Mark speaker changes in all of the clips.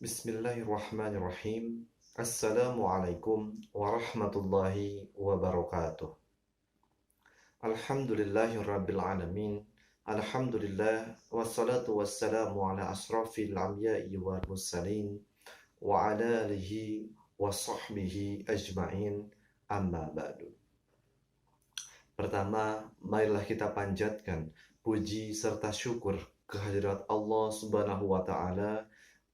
Speaker 1: Bismillahirrahmanirrahim. Assalamualaikum warahmatullahi wabarakatuh. Alhamdulillahirabbil alamin. Alhamdulillah wassalatu wassalamu ala asrafil anbiya'i wal mursalin wa ala alihi wa sahbihi ajma'in. Amma ba'du. Pertama, marilah kita panjatkan puji serta syukur kehadirat Allah Subhanahu wa taala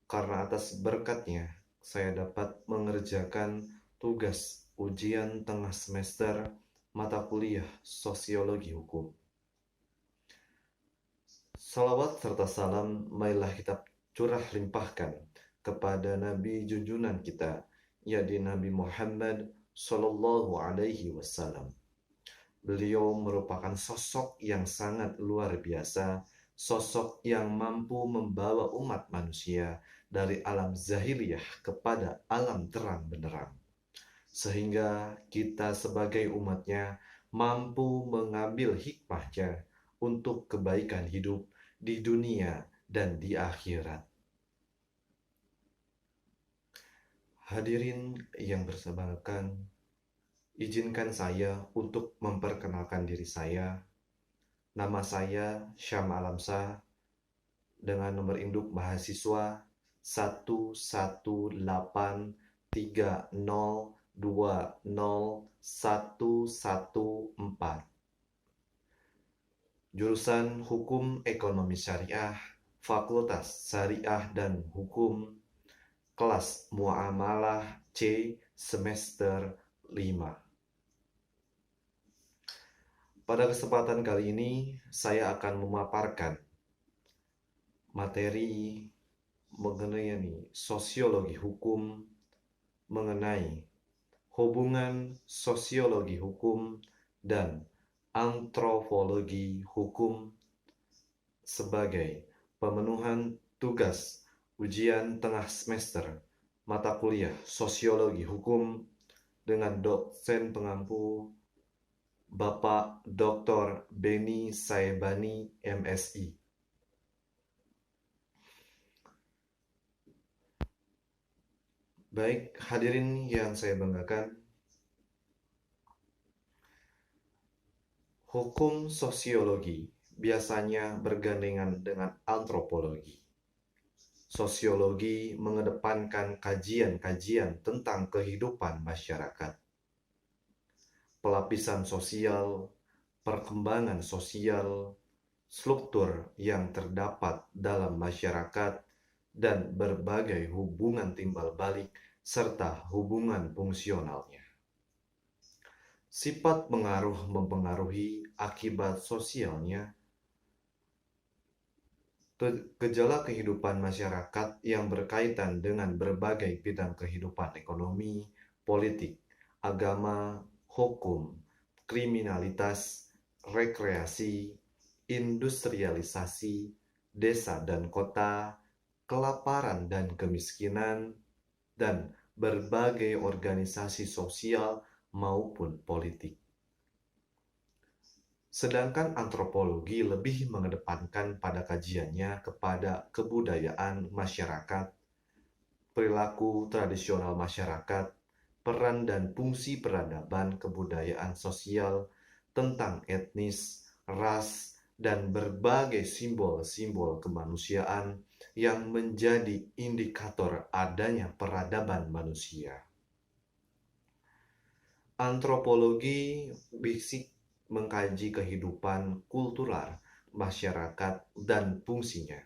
Speaker 1: karena atas berkatnya saya dapat mengerjakan tugas ujian tengah semester mata kuliah Sosiologi Hukum. Salawat serta salam marilah kita curah limpahkan kepada Nabi junjunan kita, yaitu Nabi Muhammad Sallallahu Alaihi Wasallam. Beliau merupakan sosok yang sangat luar biasa, sosok yang mampu membawa umat manusia dari alam zahiliyah kepada alam terang benderang. Sehingga kita sebagai umatnya mampu mengambil hikmahnya untuk kebaikan hidup di dunia dan di akhirat. Hadirin yang bersebahagia, izinkan saya untuk memperkenalkan diri saya. Nama saya Syam Alamsah dengan nomor induk mahasiswa 11830201114. Jurusan Hukum Ekonomi Syariah, Fakultas Syariah dan Hukum, kelas Muamalah C semester 5. Pada kesempatan kali ini saya akan memaparkan materi mengenai sosiologi hukum, mengenai hubungan sosiologi hukum dan antropologi hukum sebagai pemenuhan tugas ujian tengah semester mata kuliah Sosiologi Hukum dengan dosen pengampu Bapak Dr. Beni Saebani, MSI. Baik, hadirin yang saya banggakan, hukum sosiologi biasanya bergandengan dengan antropologi. Sosiologi mengedepankan kajian-kajian tentang kehidupan masyarakat, pelapisan sosial, perkembangan sosial, struktur yang terdapat dalam masyarakat, dan berbagai hubungan timbal balik serta hubungan fungsionalnya. Sifat pengaruh mempengaruhi akibat sosialnya. Gejala kehidupan masyarakat yang berkaitan dengan berbagai bidang kehidupan ekonomi, politik, agama, hukum, kriminalitas, rekreasi, industrialisasi, desa dan kota, kelaparan dan kemiskinan, dan berbagai organisasi sosial maupun politik. Sedangkan antropologi lebih mengedepankan pada kajiannya kepada kebudayaan masyarakat, perilaku tradisional masyarakat, peran dan fungsi peradaban kebudayaan sosial, tentang etnis, ras, dan berbagai simbol-simbol kemanusiaan yang menjadi indikator adanya peradaban manusia. Antropologi bisik mengkaji kehidupan kultural masyarakat dan fungsinya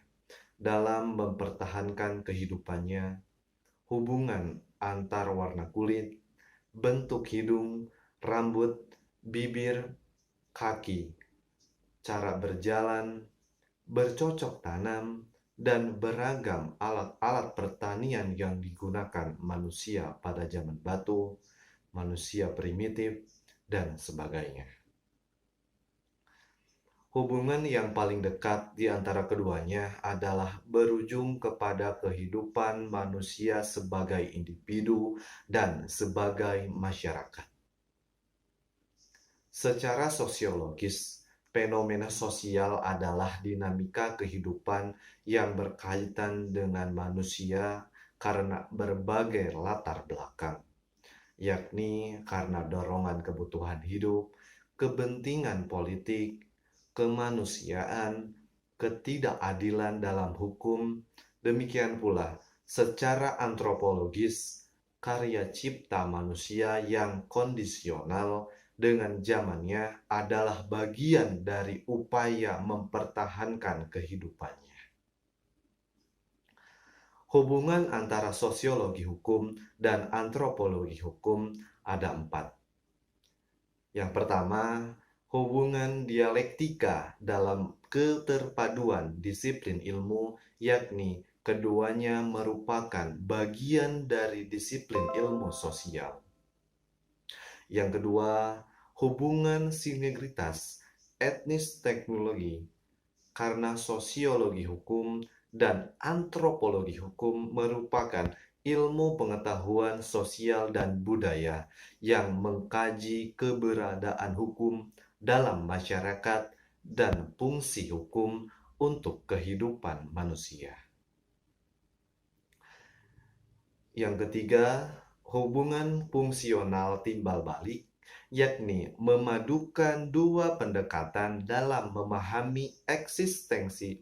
Speaker 1: dalam mempertahankan kehidupannya, hubungan antar warna kulit, bentuk hidung, rambut, bibir, kaki, cara berjalan, bercocok tanam, dan beragam alat-alat pertanian yang digunakan manusia pada zaman batu, manusia primitif, dan sebagainya. Hubungan yang paling dekat di antara keduanya adalah berujung kepada kehidupan manusia sebagai individu dan sebagai masyarakat. Secara sosiologis, fenomena sosial adalah dinamika kehidupan yang berkaitan dengan manusia karena berbagai latar belakang, yakni karena dorongan kebutuhan hidup, kepentingan politik, kemanusiaan, ketidakadilan dalam hukum. Demikian pula secara antropologis, karya cipta manusia yang kondisional dengan zamannya adalah bagian dari upaya mempertahankan kehidupannya. Hubungan antara sosiologi hukum dan antropologi hukum ada 4. Yang pertama, hubungan dialektika dalam keterpaduan disiplin ilmu, yakni keduanya merupakan bagian dari disiplin ilmu sosial. Yang kedua, hubungan sinergitas etnis teknologi, karena sosiologi hukum dan antropologi hukum merupakan ilmu pengetahuan sosial dan budaya yang mengkaji keberadaan hukum dalam masyarakat dan fungsi hukum untuk kehidupan manusia. Yang ketiga, hubungan fungsional timbal balik, yakni memadukan dua pendekatan dalam memahami eksistensi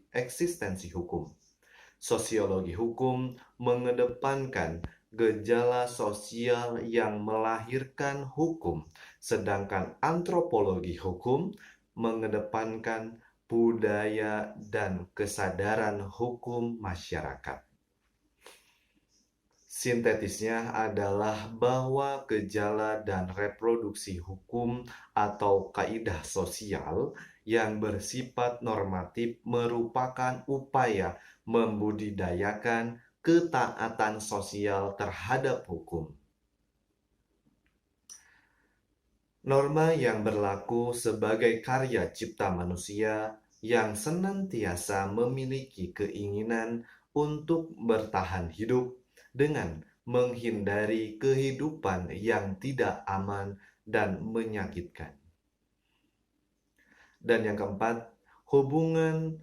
Speaker 1: hukum. Sosiologi hukum mengedepankan gejala sosial yang melahirkan hukum, sedangkan antropologi hukum mengedepankan budaya dan kesadaran hukum masyarakat. Sintetisnya adalah bahwa gejala dan reproduksi hukum atau kaidah sosial yang bersifat normatif merupakan upaya membudidayakan ketaatan sosial terhadap hukum. Norma yang berlaku sebagai karya cipta manusia yang senantiasa memiliki keinginan untuk bertahan hidup dengan menghindari kehidupan yang tidak aman dan menyakitkan. Dan yang keempat, hubungan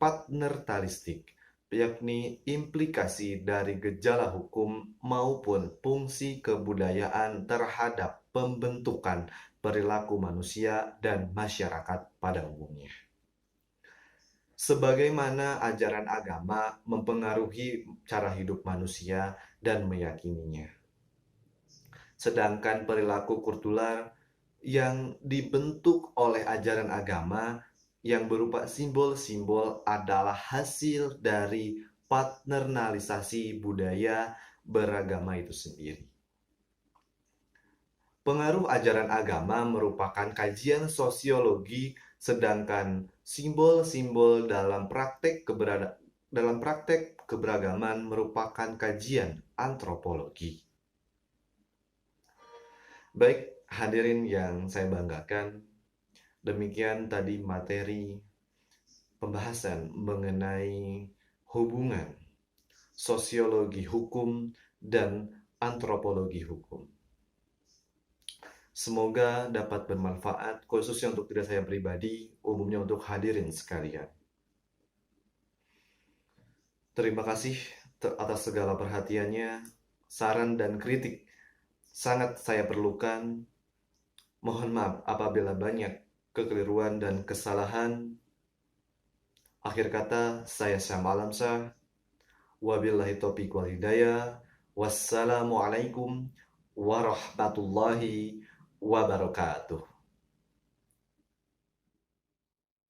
Speaker 1: partnertalistik, yakni implikasi dari gejala hukum maupun fungsi kebudayaan terhadap pembentukan perilaku manusia dan masyarakat pada umumnya. Sebagaimana ajaran agama mempengaruhi cara hidup manusia dan meyakininya. Sedangkan perilaku kultural yang dibentuk oleh ajaran agama yang berupa simbol-simbol adalah hasil dari paternalisasi budaya beragama itu sendiri. Pengaruh ajaran agama merupakan kajian sosiologi, sedangkan simbol-simbol dalam praktek keberagaman merupakan kajian antropologi. Baik, hadirin yang saya banggakan, demikian tadi materi pembahasan mengenai hubungan sosiologi hukum dan antropologi hukum. Semoga dapat bermanfaat, khususnya untuk diri saya pribadi, umumnya untuk hadirin sekalian. Terima kasih atas segala perhatiannya, saran dan kritik sangat saya perlukan. Mohon maaf apabila banyak kekeliruan dan kesalahan. Akhir kata, saya Syam Alamsyah. Wabillahi taufiq wal hidayah. Wassalamualaikum warahmatullahi wabarakatuh.